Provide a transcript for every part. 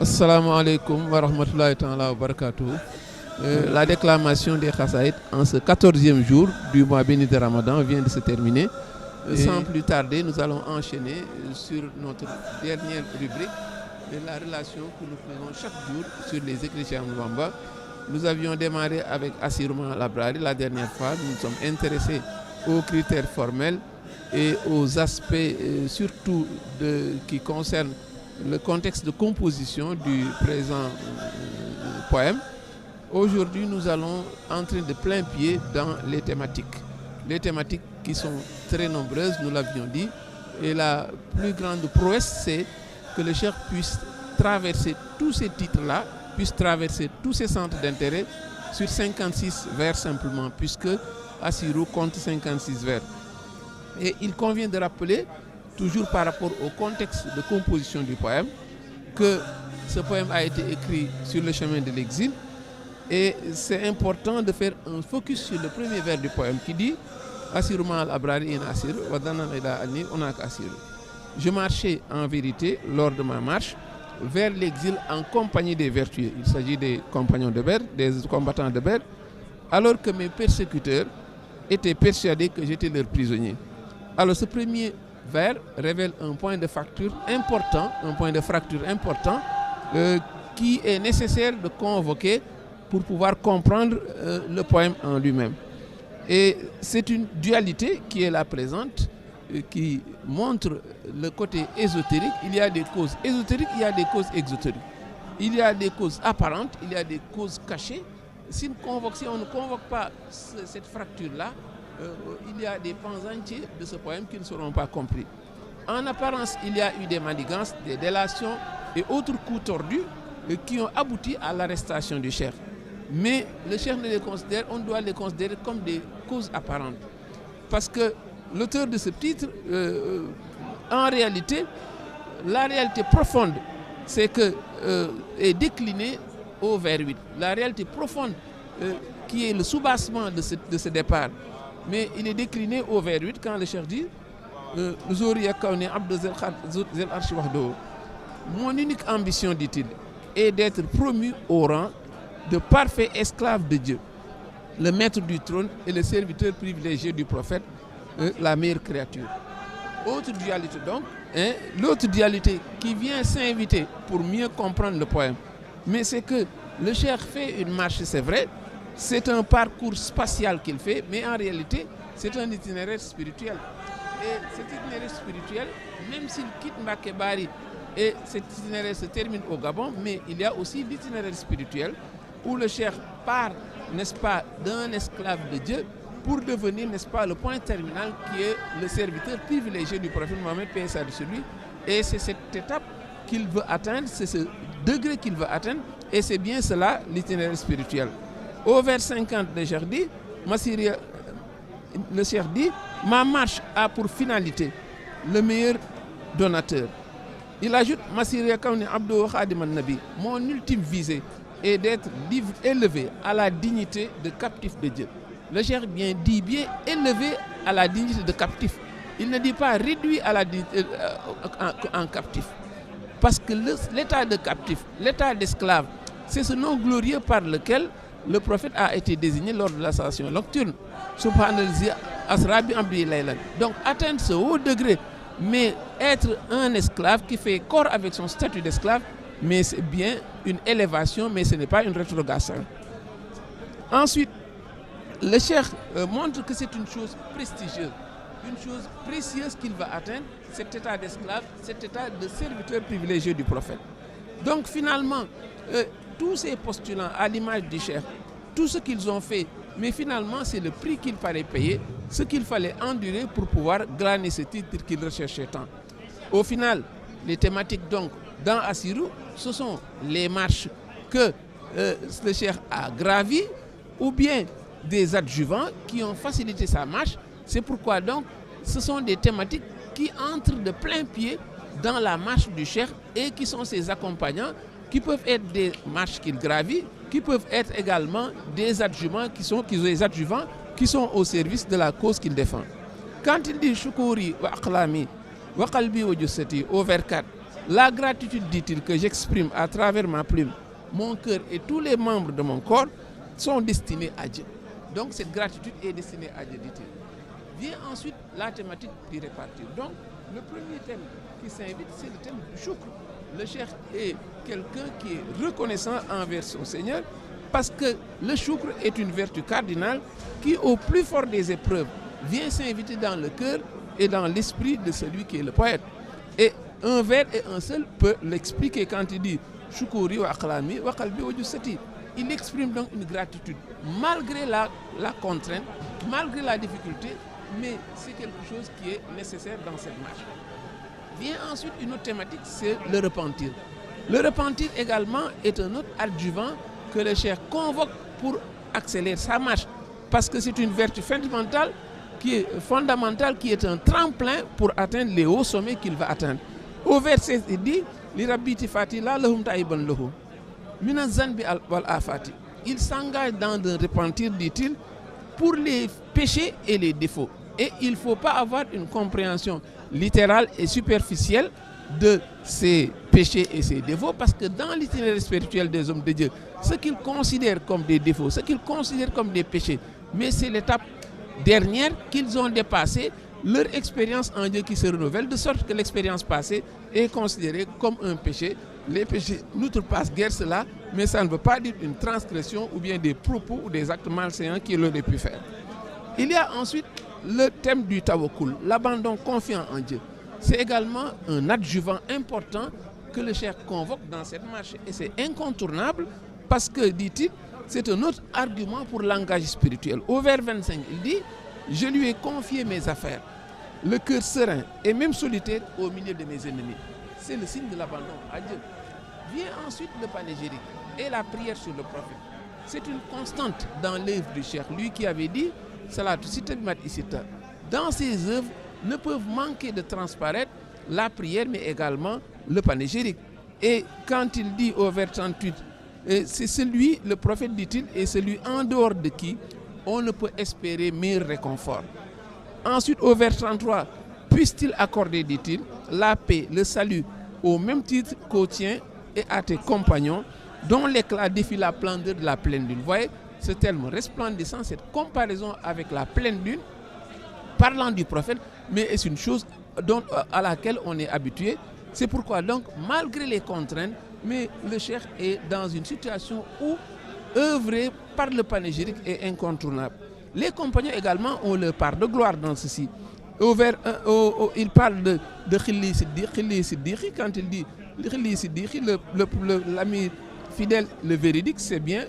Assalamu alaikum wa rahmatullahi ta'ala wa barakatuh. La déclamation des Khassaïd en ce 14e jour du mois béni de Ramadan vient de se terminer. Sans plus tarder, nous allons enchaîner sur notre dernière rubrique de la relation que nous faisons chaque jour sur les écrits Cheikh Ahmadou Bamba. Nous avions démarré avec Assirma Labrari la dernière fois. Nous nous sommes intéressés aux critères formels et aux aspects surtout qui concernent le contexte de composition du présent poème. Aujourd'hui, nous allons entrer de plein pied dans les thématiques. Les thématiques qui sont très nombreuses, nous l'avions dit. Et la plus grande prouesse, c'est que le cheikh puisse traverser tous ces titres-là, puisse traverser tous ces centres d'intérêt sur 56 vers simplement, puisque Assirou compte 56 vers. Et il convient de rappeler, toujours par rapport au contexte de composition du poème, que ce poème a été écrit sur le chemin de l'exil. Et c'est important de faire un focus sur le premier vers du poème qui dit Assiruma al-Abrari in Assir, wa danan ila anni onak Assir. Je marchais en vérité lors de ma marche vers l'exil en compagnie des vertueux. Il s'agit des compagnons de Badr, des combattants de Badr, alors que mes persécuteurs étaient persuadés que j'étais leur prisonnier. Alors ce premier vers révèle un point de fracture important, qui est nécessaire de convoquer pour pouvoir comprendre le poème en lui-même. Et c'est une dualité qui est là présente, qui montre le côté ésotérique. Il y a des causes ésotériques, il y a des causes exotériques. Il y a des causes apparentes, il y a des causes cachées. Si on ne convoque pas cette fracture-là, il y a des pans entiers de ce poème qui ne seront pas compris. En apparence, il y a eu des manigances, des délations et autres coups tordus qui ont abouti à l'arrestation du cheikh. Mais le cheikh ne les considère, on doit les considérer comme des causes apparentes. Parce que l'auteur de ce titre, en réalité, la réalité profonde, c'est que est déclinée au vers 8. La réalité profonde qui est le soubassement de ce départ. Mais il est décliné au vers 8 quand le cheikh dit mon unique ambition, dit-il, est d'être promu au rang de parfait esclave de Dieu, le maître du trône et le serviteur privilégié du prophète, la meilleure créature. Autre dualité donc, l'autre dualité qui vient s'inviter pour mieux comprendre le poème. Mais c'est que le cheikh fait une marche, c'est vrai, c'est un parcours spatial qu'il fait, mais en réalité, c'est un itinéraire spirituel. Et cet itinéraire spirituel, même s'il quitte Mbacké Bari et cet itinéraire se termine au Gabon, mais il y a aussi l'itinéraire spirituel où le cheikh part, n'est-ce pas, d'un esclave de Dieu pour devenir, n'est-ce pas, le point terminal qui est le serviteur privilégié du prophète Mohammed, paix et salut sur lui. Et c'est cette étape qu'il veut atteindre, c'est ce degré qu'il veut atteindre, et c'est bien cela l'itinéraire spirituel. Au vers 50, le cheikh dit ma marche a pour finalité le meilleur donateur. Il ajoute Masiriya Kawni Abdou Khadim an-Nabi, mon ultime visée est d'être élevé à la dignité de captif de Dieu. Le cheikh dit bien élevé à la dignité de captif. Il ne dit pas réduit à la dignité en captif. Parce que l'état de captif, l'état d'esclave, c'est ce nom glorieux par lequel le prophète a été désigné lors de l'ascension nocturne. Subhanallazi asra bi abdihi laylan. Donc atteindre ce haut degré, mais être un esclave qui fait corps avec son statut d'esclave, mais c'est bien une élévation, mais ce n'est pas une rétrogradation. Ensuite, le cheikh montre que c'est une chose prestigieuse, une chose précieuse qu'il va atteindre, cet état d'esclave, cet état de serviteur privilégié du prophète. Donc finalement, tous ces postulants à l'image du cheikh, tout ce qu'ils ont fait, mais finalement c'est le prix qu'il fallait payer, ce qu'il fallait endurer pour pouvoir glaner ce titre qu'ils recherchaient tant. Au final, les thématiques donc dans Assirou, ce sont les marches que le cheikh a gravies ou bien des adjuvants qui ont facilité sa marche. C'est pourquoi donc ce sont des thématiques qui entrent de plein pied dans la marche du cheikh et qui sont ses accompagnants, qui peuvent être des marches qu'il gravit, qui peuvent être également des adjuvants qui sont au service de la cause qu'il défend. Quand il dit Shukuri wa aqlami wa qalbi wa jussati au vers 4, la gratitude, dit-il, que j'exprime à travers ma plume, mon cœur et tous les membres de mon corps sont destinés à Dieu. Donc cette gratitude est destinée à Dieu, dit-il. Vient ensuite la thématique du répartir. Donc le premier thème qui s'invite, c'est le thème du choukr. Le cheikh est quelqu'un qui est reconnaissant envers son Seigneur parce que le choukr est une vertu cardinale qui, au plus fort des épreuves, vient s'inviter dans le cœur et dans l'esprit de celui qui est le poète. Et un vers et un seul peut l'expliquer quand il dit « Shukuri wa aqlami wa qalbi wa jussati ». Il exprime donc une gratitude malgré la contrainte, malgré la difficulté, mais c'est quelque chose qui est nécessaire dans cette marche. Vient ensuite une autre thématique, c'est le repentir. Le repentir également est un autre adjuvant que le cheikh convoque pour accélérer sa marche, parce que c'est une vertu fondamentale qui est un tremplin pour atteindre les hauts sommets qu'il va atteindre. Au verset, il dit Li rabbi tifati la lahum ta'iban lahu min az-zanbi wal afati. Il s'engage dans un repentir, dit-il, pour les péchés et les défauts. Et il ne faut pas avoir une compréhension littérale et superficielle de ces péchés et ces défauts, parce que dans l'itinéraire spirituel des hommes de Dieu, ce qu'ils considèrent comme des défauts, ce qu'ils considèrent comme des péchés, mais c'est l'étape dernière qu'ils ont dépassé, leur expérience en Dieu qui se renouvelle, de sorte que l'expérience passée est considérée comme un péché. Les péchés n'outrepassent guère cela, mais ça ne veut pas dire une transgression ou bien des propos ou des actes malséants qu'ils auraient pu faire. Il y a ensuite le thème du tawakkul, l'abandon confiant en Dieu. C'est également un adjuvant important que le cheikh convoque dans cette marche. Et c'est incontournable parce que, dit-il, c'est un autre argument pour l'engagement spirituel. Au vers 25, il dit « Je lui ai confié mes affaires, le cœur serein et même solitaire au milieu de mes ennemis. » C'est le signe de l'abandon à Dieu. Vient ensuite le panégyrique et la prière sur le prophète. C'est une constante dans l'œuvre du cheikh, lui qui avait dit « Salatu sita bimat isita ». Dans ses œuvres ne peuvent manquer de transparaître la prière, mais également le panégyrique. Et quand il dit au vers 38, c'est celui, le prophète, dit-il, est celui en dehors de qui on ne peut espérer meilleur réconfort. Ensuite, au vers 33, puisse-t-il accorder, dit-il, la paix, le salut, au même titre qu'au tien et à tes compagnons, dont l'éclat défie la splendeur de la pleine lune. Vous voyez, ce terme resplendissant, cette comparaison avec la pleine lune, parlant du prophète, mais c'est une chose à laquelle on est habitué. C'est pourquoi donc, malgré les contraintes, mais le cheikh est dans une situation où œuvrer par le panégyrique est incontournable. Les compagnons également ont leur part de gloire dans ceci. Il parle de Khili Siddiqi, quand il dit Khili Siddiqi, l'ami fidèle, le véridique, c'est bien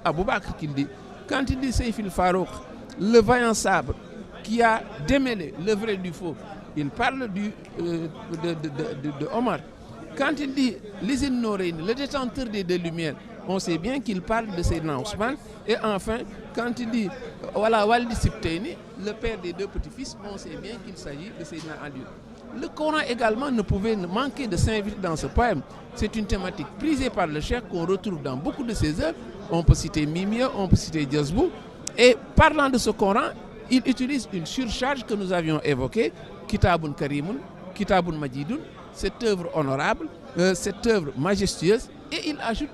Abou Bakr qu'il dit. Quand il dit Seif el-Farouk, le vaillant sabre qui a démêlé le vrai du faux, il parle de Omar. Quand il dit Lizine Norein, le détenteur des deux lumières, on sait bien qu'il parle de Sayyidina Ousmane. Et enfin, quand il dit voilà, Waldi Sibteni, le père des deux petits-fils, on sait bien qu'il s'agit de Sayyidina Ali. Le Coran également ne pouvait manquer de s'inviter dans ce poème. C'est une thématique prisée par le cheikh qu'on retrouve dans beaucoup de ses œuvres. On peut citer Mimia, on peut citer Jazbou. Et parlant de ce Coran, il utilise une surcharge que nous avions évoquée, Kitabun Karimun, Kitabun Majidun, cette œuvre honorable, cette œuvre majestueuse, et il ajoute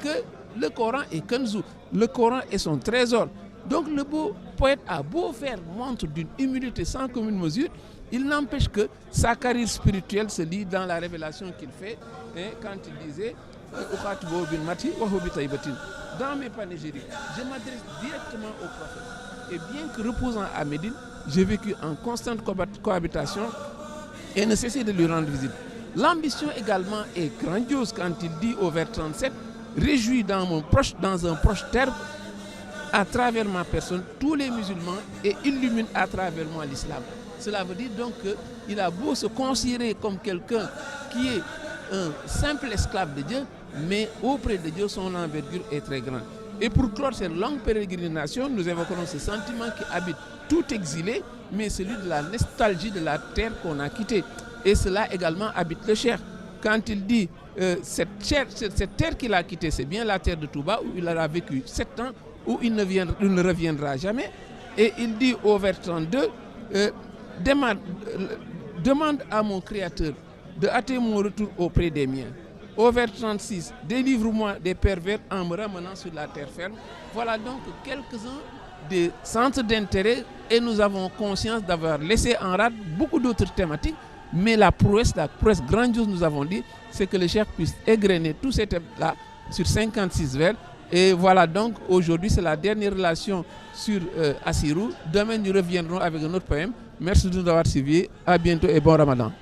que le Coran est Kanzu, le Coran est son trésor. Donc le beau poète a beau faire montre d'une humilité sans commune mesure, il n'empêche que sa carrière spirituelle se lie dans la révélation qu'il fait, et quand il disait dans mes panégyriques, je m'adresse directement au prophète. Et bien que reposant à Médine, j'ai vécu en constante cohabitation et ne cessé de lui rendre visite. L'ambition également est grandiose quand il dit au vers 37, réjouis dans un proche terme à travers ma personne tous les musulmans et illumine à travers moi l'islam. Cela veut dire donc qu'il a beau se considérer comme quelqu'un qui est un simple esclave de Dieu, mais auprès de Dieu son envergure est très grande. Et pour clore cette longue pérégrination, nous évoquerons ce sentiment qui habite tout exilé, mais celui de la nostalgie de la terre qu'on a quittée. Et cela également habite le cheikh. Quand il dit cette terre qu'il a quittée, c'est bien la terre de Touba où il aura vécu 7 ans, où il ne reviendra jamais. Et il dit au vers 32, demande à mon Créateur de hâter mon retour auprès des miens. Au vers 36, délivre-moi des pervers en me ramenant sur la terre ferme. Voilà donc quelques-uns des centres d'intérêt et nous avons conscience d'avoir laissé en rade beaucoup d'autres thématiques. Mais la prouesse grandiose, nous avons dit, c'est que le cheikh puisse égrener tous ces thèmes-là sur 56 vers. Et voilà donc, aujourd'hui, c'est la dernière relation sur Assirou. Demain, nous reviendrons avec un autre poème. Merci de nous avoir suivis. À bientôt et bon Ramadan.